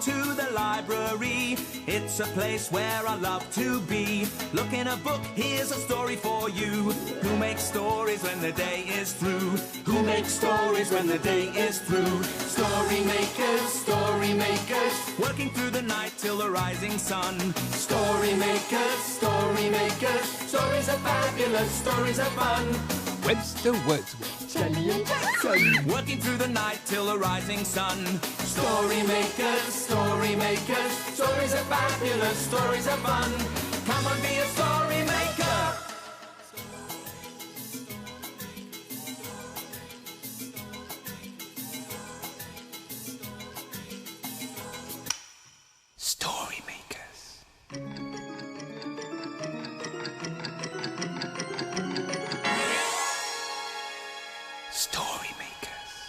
to the library. It's a place where I love to be. Look in a book, here's a story for you. Who makes stories when the day is through? Who makes stories when the day is through? Story makers, working through the night till the rising sun. Story makers, stories are fabulous, stories are fun. Webster Wordsworth. Jelly and Jackson. Working through the night till the rising sun. Story makers, stories are fabulous, stories are fun. Come on, be a story maker. Story makers. Story makers.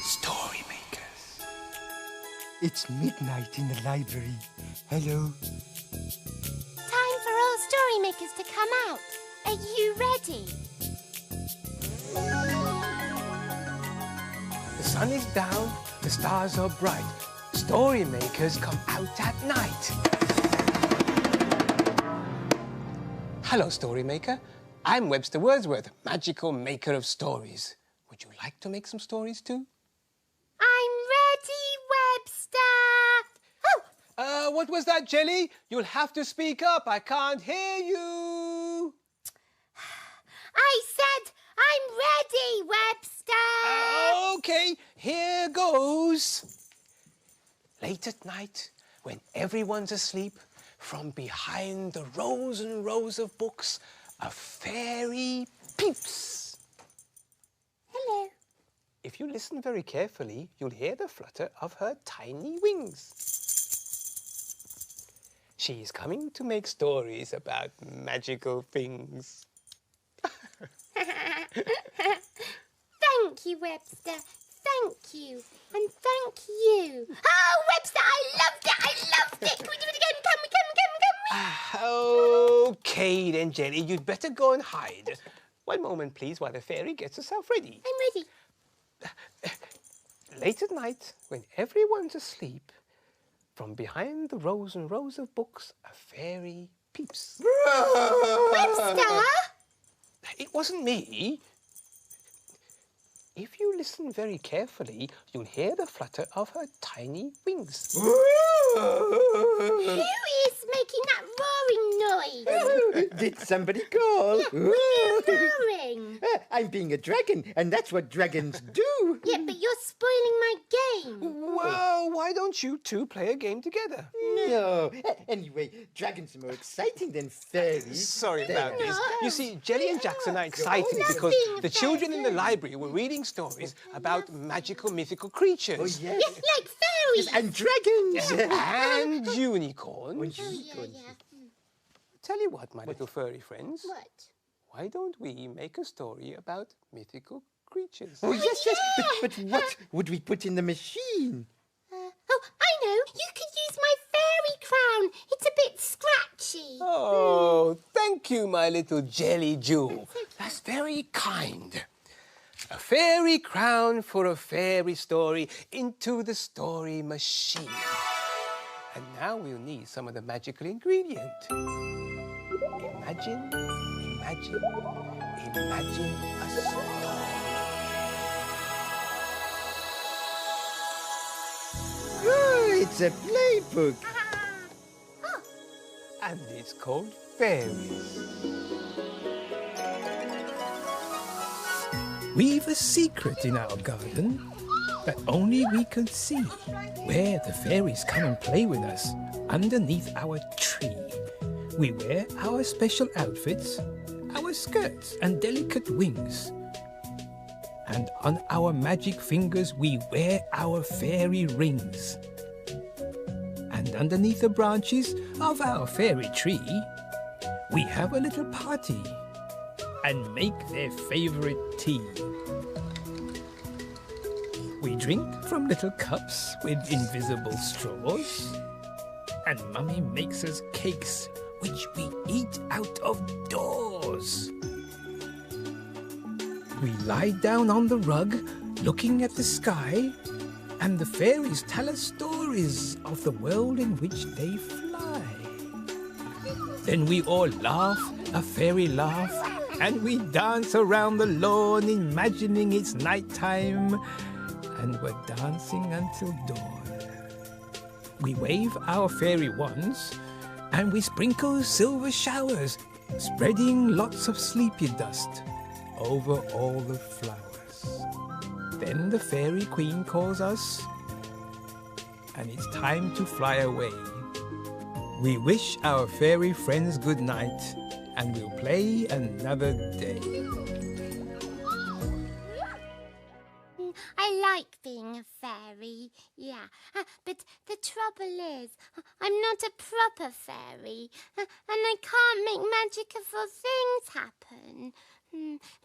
Story makers. It's midnight in the library. Hello. Time for all story makers to come out. Are you ready? The sun is down, the stars are bright. Story makers come out at night. Hello, story maker. I'm Webster Wordsworth, magical maker of stories. Would you like to make some stories too? I'm ready, Webster. Oh, What was that, Jelly? You'll have to speak up. I can't hear you. I said I'm ready, Webster. Okay, here goes. Late at night, when everyone's asleep, from behind the rows and rows of books, a fairy peeps. Hello. If you listen very carefully, you'll hear the flutter of her tiny wings. She's coming to make stories about magical things. Thank you, Webster. Thank you. And thank you. Oh, Webster, I loved it. Can we do it again? Can we? Okay then, Jelly, you'd better go and hide. One moment, please, while the fairy gets herself ready. I'm ready. Late at night, when everyone's asleep, from behind the rows and rows of books, a fairy peeps. Webster? It wasn't me. If you listen very carefully, you'll hear the flutter of her tiny wings. Who is making that roaring noise? Did somebody call? We're roaring. I'm being a dragon, and that's what dragons do. Yeah, but you're spoiling my game. Well, why don't you two play a game together? No. Anyway, dragons are more exciting than fairies. Sorry about this. You see, Jelly and Jackson are excited Love because being a the children in the fairy. library were reading stories about magical, mythical creatures. Oh, yes. Yes, like fairies. And dragons. And unicorns. Yeah. Tell you what, my little furry friends. What? Why don't we make a story about mythical creatures? Oh, yes. But what would we put in the machine? Oh, I know. You could use my fairy crown. It's a bit scratchy. Oh, thank you, my little jelly jewel. That's very kind. A fairy crown for a fairy story into the story machine. And now we'll need some of the magical ingredient. Imagine a story. Oh, it's a playbook. And it's called Fairies. We've a secret in our garden that only we can see, where the fairies come and play with us underneath our tree. We wear our special outfits, our skirts and delicate wings. And on our magic fingers we wear our fairy rings. And underneath the branches of our fairy tree, we have a little party and make their favorite tea. We drink from little cups with invisible straws, and Mummy makes us cakes which we eat out of doors. We lie down on the rug, looking at the sky, and the fairies tell us stories of the world in which they fly. Then we all laugh, a fairy laugh, and we dance around the lawn, imagining it's nighttime, and we're dancing until dawn. We wave our fairy wands, and we sprinkle silver showers, spreading lots of sleepy dust over all the flowers. Then the fairy queen calls us, and it's time to fly away. We wish our fairy friends good night, and we'll play another day. I like being a fairy, yeah. But the trouble is, I'm not a proper fairy, and I can't make magical things happen.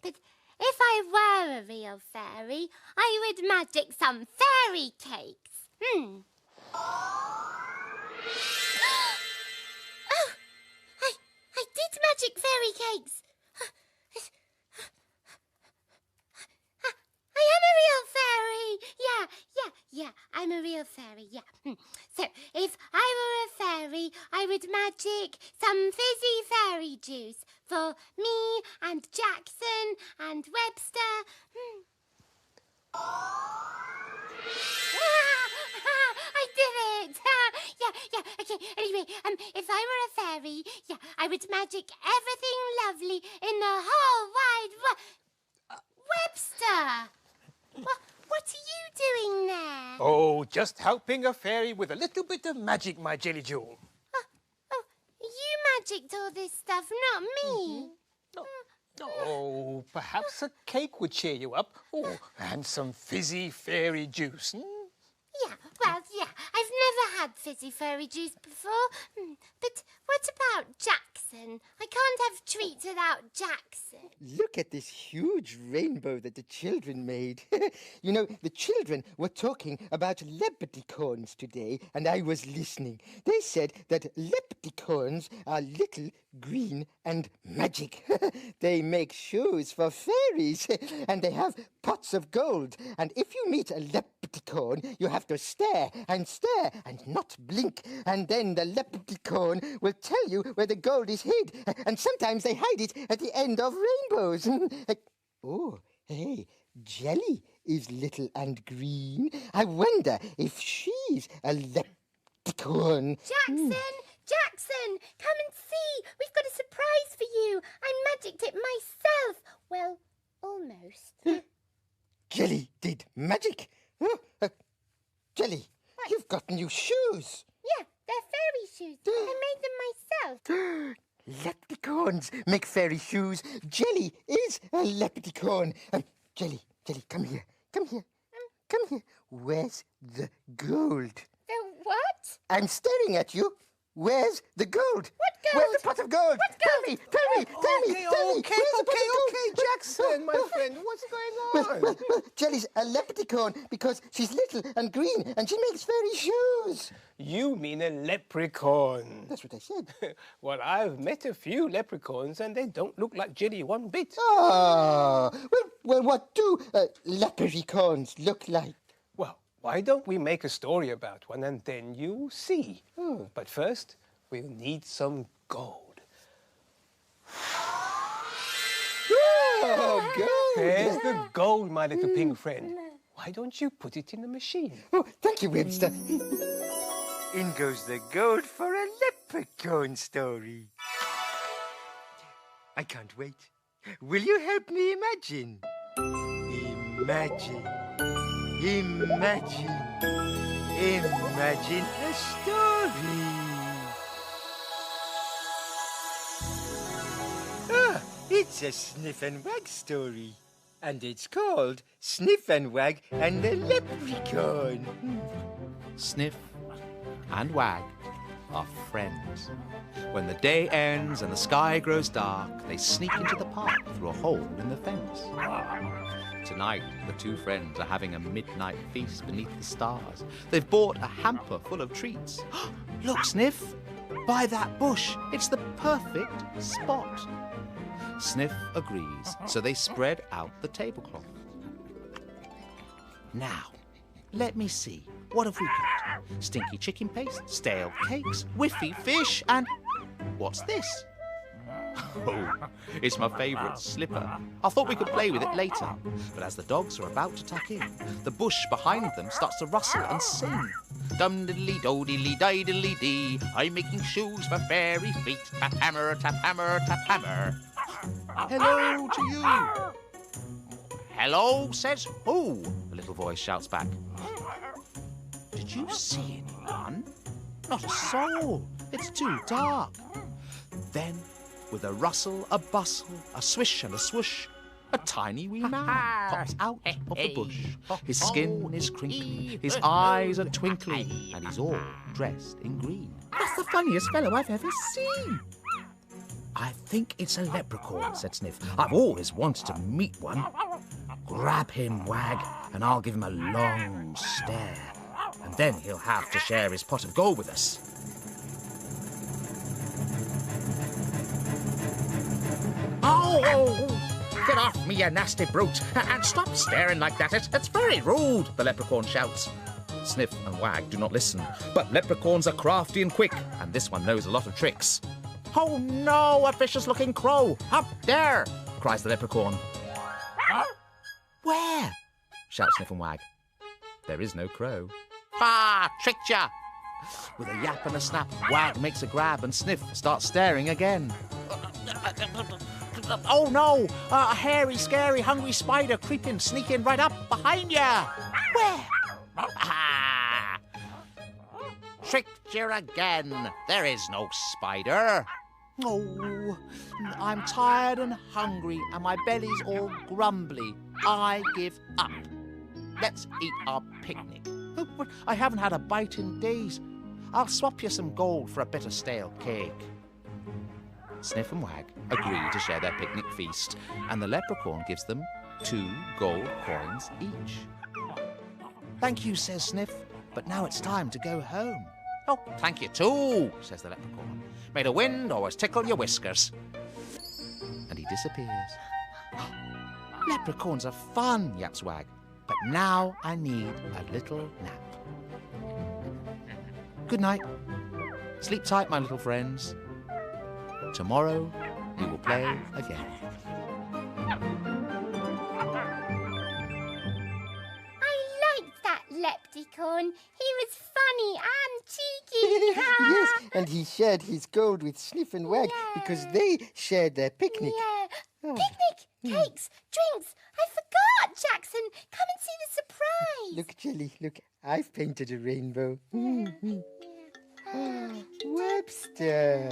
But if I were a real fairy, I would magic some fairy cakes. Oh, I did magic fairy cakes. I am a real fairy. Yeah, I'm a real fairy, yeah. So, if I were a fairy, I would magic some fizzy fairy juice for me and Jackson and Webster. I did it! Yeah, okay. Anyway, if I were a fairy, yeah, I would magic everything lovely in the whole wide world. Webster! What are you doing there? Oh, just helping a fairy with a little bit of magic, my jelly jewel. Oh, you magicked all this stuff, not me. Oh, perhaps a cake would cheer you up. Oh, and some fizzy fairy juice. Yeah, I've never had fizzy fairy juice before. But what about Jackson? I can't have treats without Jackson. Look at this huge rainbow that the children made. You know, the children were talking about leprechauns today, and I was listening. They said that leprechauns are little, green, and magic. They make shoes for fairies, and they have pots of gold. And if you meet a leprechaun, you have to stare and not blink. And then the leprechaun will tell you where the gold is hid. And sometimes they hide it at the end of rainbows. Oh, hey, Jelly is little and green. I wonder if she's a leprechaun. Jackson, come and see. We've got a surprise for you. I magicked it myself. Well, almost. Jelly did magic. Jelly, you've got new shoes. Yeah, they're fairy shoes. I made them myself. Leprechauns make fairy shoes. Jelly is a leprechaun. Jelly, come here. Come here. Where's the gold? The what? I'm staring at you. Where's the gold? What gold? Where's the pot of gold? What Tell gold? me. Tell me. Okay, Jackson, my friend, what's going on? Well, Jelly's a leprechaun because she's little and green and she makes fairy shoes. You mean a leprechaun. That's what I said. Well, I've met a few leprechauns and they don't look like Jelly one bit. Ah, well, what do leprechauns look like? Well, why don't we make a story about one and then you'll see. But first, we'll need some gold. Oh, gold! There's the gold, my little pink friend. Why don't you put it in the machine? Oh, thank you, Webster. In goes the gold for a leprechaun story. I can't wait. Will you help me imagine? Imagine a story. It's a Sniff and Wag story. And it's called Sniff and Wag and the Leprechaun. Sniff and Wag are friends. When the day ends and the sky grows dark, they sneak into the park through a hole in the fence. Tonight, the two friends are having a midnight feast beneath the stars. They've bought a hamper full of treats. Look, Sniff, By that bush, it's the perfect spot. Sniff agrees, so they spread out the tablecloth. Now, let me see. What have we got? Stinky chicken paste, stale cakes, whiffy fish, and... what's this? Oh, it's my favourite slipper. I thought we could play with it later. But as the dogs are about to tuck in, the bush behind them starts to rustle and sing. Dum-diddly-do-diddly-di-diddly-dee. I'm making shoes for fairy feet. Tap hammer, tap hammer, tap hammer. Hello to you. Hello, says who? A little voice shouts back. Did you see anyone? Not a soul. It's too dark. Then, with a rustle, a bustle, a swish and a swoosh, a tiny wee man pops out of the bush. His skin is crinkly, his eyes are twinkling, and he's all dressed in green. That's the funniest fellow I've ever seen. I think it's a leprechaun, said Sniff. I've always wanted to meet one. Grab him, Wag, and I'll give him a long stare. And then he'll have to share his pot of gold with us. Oh! Get off me, you nasty brute, and stop staring like that. It's very rude, the leprechaun shouts. Sniff and Wag do not listen, but leprechauns are crafty and quick, and this one knows a lot of tricks. Oh no, a vicious-looking crow! Up there! Cries the leprechaun. Where? Shout Sniff and Wag. There is no crow. Ah, tricked ya! With a yap and a snap, Wag makes a grab and Sniff starts staring again. Oh no! A hairy, scary, hungry spider creeping, sneaking right up behind ya! Where? Ah! Tricked you again! There is no spider! Oh, I'm tired and hungry and my belly's all grumbly. I give up. Let's eat our picnic. Oh, but I haven't had a bite in days. I'll swap you some gold for a bit of stale cake. Sniff and Wag agree to share their picnic feast, and the leprechaun gives them 2 gold coins each. Thank you, says Sniff, but now it's time to go home. Oh, thank you too, says the leprechaun. May the wind always tickle your whiskers. And he disappears. Leprechauns are fun, yaps Wag, but now I need a little nap. Good night. Sleep tight, my little friends. Tomorrow, we will play again. I liked that leprechaun. He was funny and cheeky. Yes, and he shared his gold with Sniff and Wag because they shared their picnic. Yeah. Picnic, cakes, drinks. I forgot, Jackson. Come and see the surprise. Look, Jelly, look. I've painted a rainbow. Webster.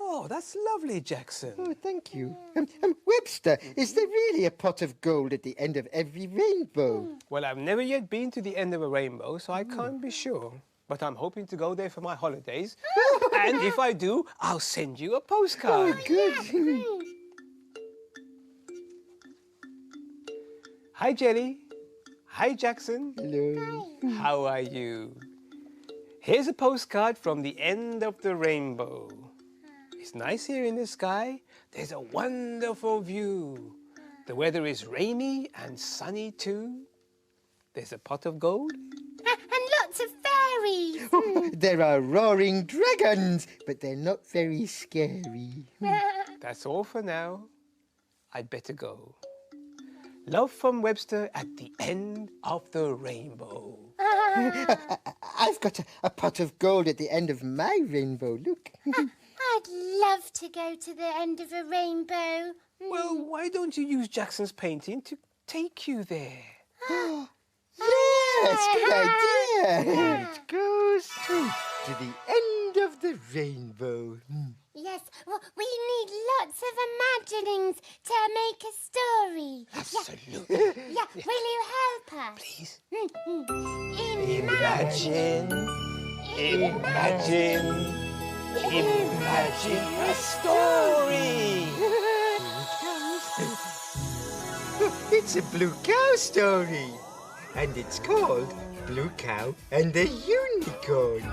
Oh, that's lovely, Jackson. Oh, thank you. Webster, is there really a pot of gold at the end of every rainbow? Well, I've never yet been to the end of a rainbow, so I can't be sure. But I'm hoping to go there for my holidays. And if I do, I'll send you a postcard. Oh, good. Hi, Jelly. Hi, Jackson. Hello. How are you? Here's a postcard from the end of the rainbow. It's nice here in the sky. There's a wonderful view. The weather is rainy and sunny too. There's a pot of gold. And lots of fairies. There are roaring dragons, but they're not very scary. That's all for now. I'd better go. Love from Webster at the end of the rainbow. I've got a pot of gold at the end of my rainbow. Look. I'd love to go to the end of a rainbow. Well, why don't you use Jackson's painting to take you there? Yes, good idea. Here it goes to the end of the rainbow. Yes, well, we need lots of imaginings to make a story. Absolutely. Yeah, will you help us? Please. Imagine. Imagine a story. It's a blue cow story. And it's called Blue Cow and the Unicorn.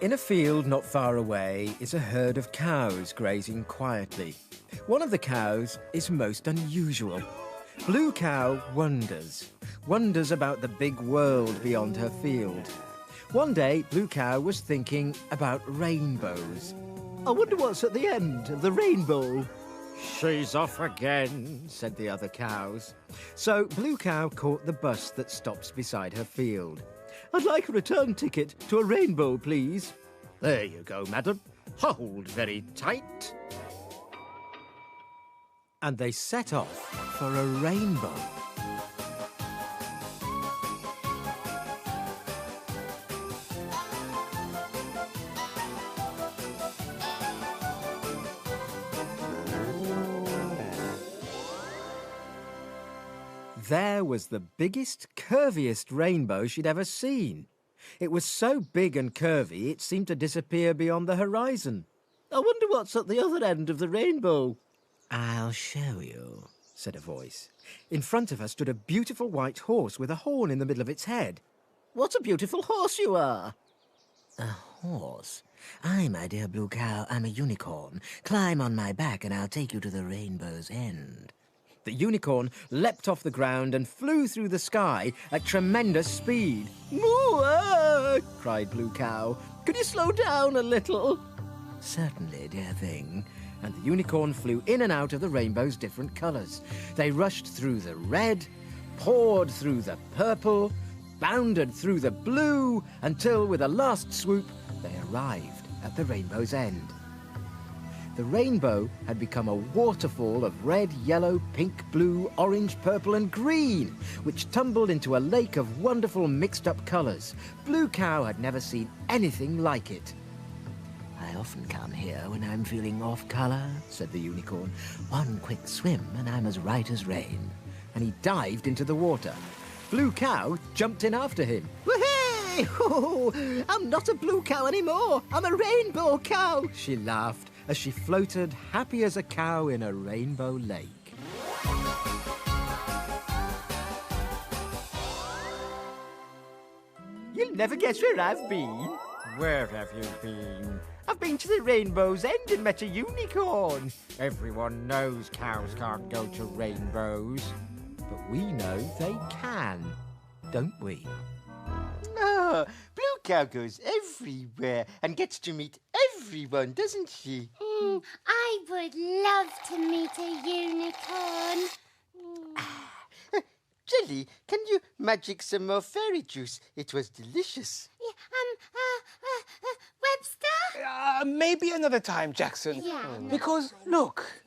In a field not far away is a herd of cows grazing quietly. One of the cows is most unusual. Blue Cow wonders about the big world beyond her field. One day, Blue Cow was thinking about rainbows. I wonder what's at the end of the rainbow. She's off again, said the other cows. So Blue Cow caught the bus that stops beside her field. I'd like a return ticket to a rainbow, please. There you go, madam. Hold very tight. And they set off for a rainbow. There was the biggest, curviest rainbow she'd ever seen. It was so big and curvy, it seemed to disappear beyond the horizon. I wonder what's at the other end of the rainbow. I'll show you, said a voice. In front of her stood a beautiful white horse with a horn in the middle of its head. What a beautiful horse you are! A horse? I, my dear Blue Cow, I'm a unicorn. Climb on my back and I'll take you to the rainbow's end. The unicorn leapt off the ground and flew through the sky at tremendous speed. Moo! Cried Blue Cow. Could you slow down a little? Certainly, dear thing. And the unicorn flew in and out of the rainbow's different colours. They rushed through the red, poured through the purple, bounded through the blue, until, with a last swoop, they arrived at the rainbow's end. The rainbow had become a waterfall of red, yellow, pink, blue, orange, purple and green, which tumbled into a lake of wonderful mixed-up colours. Blue Cow had never seen anything like it. I often come here when I'm feeling off-colour, said the unicorn. One quick swim and I'm as right as rain. And he dived into the water. Blue Cow jumped in after him. Whee! I'm not a blue cow anymore. I'm a rainbow cow, she laughed, as she floated happy as a cow in a rainbow lake. You'll never guess where I've been. Where have you been? I've been to the rainbow's end and met a unicorn. Everyone knows cows can't go to rainbows. But we know they can, don't we? Oh, Blue Cow goes everywhere and gets to meet everyone, doesn't she? I would love to meet a unicorn. Jelly, can you magic some more fairy juice? It was delicious. Webster? Maybe another time, Jackson. Yeah. Because, look.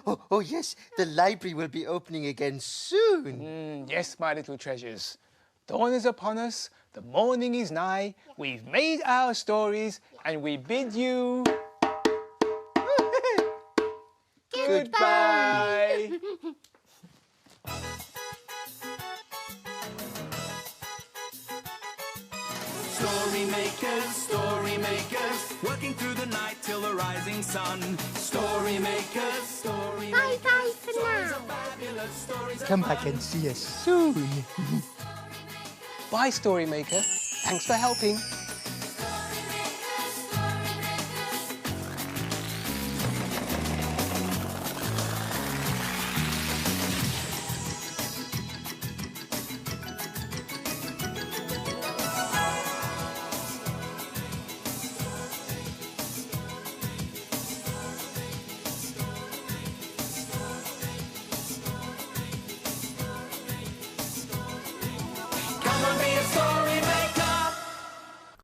Oh, yes, the library will be opening again soon. Yes, my little treasures. Dawn is upon us, the morning is nigh, we've made our stories, and we bid you... Goodbye! Story makers, working through the night till the rising sun. Story makers, Bye-bye for now. fabulous stories. Come back and see us soon. Bye, Story Maker. Thanks for helping.